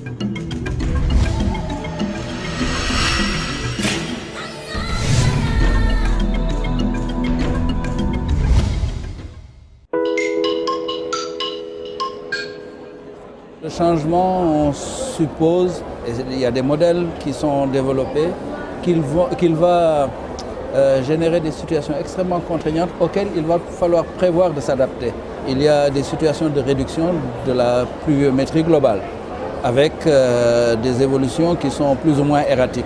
Le changement, on suppose, et il y a des modèles qui sont développés, qu'il va générer des situations extrêmement contraignantes auxquelles il va falloir prévoir de s'adapter. Il y a des situations de réduction de la pluviométrie globale, avec des évolutions qui sont plus ou moins erratiques.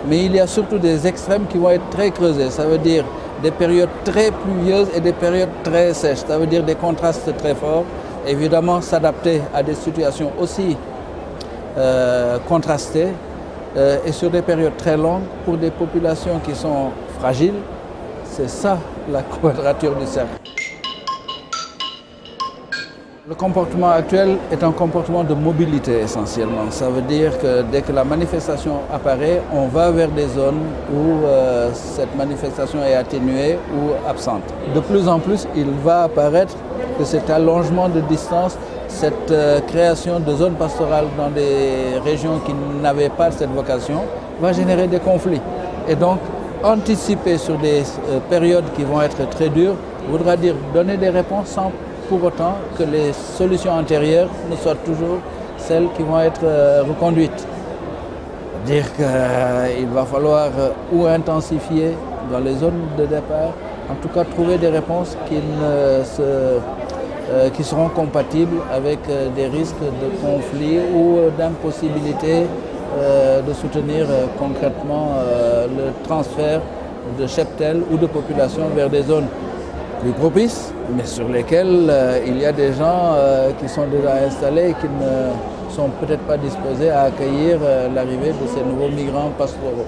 Mais il y a surtout des extrêmes qui vont être très creusés, ça veut dire des périodes très pluvieuses et des périodes très sèches, ça veut dire des contrastes très forts. Évidemment, s'adapter à des situations aussi contrastées et sur des périodes très longues pour des populations qui sont fragiles, c'est ça la quadrature du cercle. Le comportement actuel est un comportement de mobilité essentiellement. Ça veut dire que dès que la manifestation apparaît, on va vers des zones où cette manifestation est atténuée ou absente. De plus en plus, il va apparaître que cet allongement de distance, cette création de zones pastorales dans des régions qui n'avaient pas cette vocation, va générer des conflits. Et donc, anticiper sur des périodes qui vont être très dures voudra dire donner des réponses sans pour autant que les solutions antérieures ne soient toujours celles qui vont être reconduites. Dire qu'il va falloir ou intensifier dans les zones de départ, en tout cas trouver des réponses qui seront compatibles avec des risques de conflit ou d'impossibilité de soutenir concrètement le transfert de cheptels ou de populations vers des zones plus propices, mais sur lesquelles il y a des gens qui sont déjà installés et qui ne sont peut-être pas disposés à accueillir l'arrivée de ces nouveaux migrants pastoraux.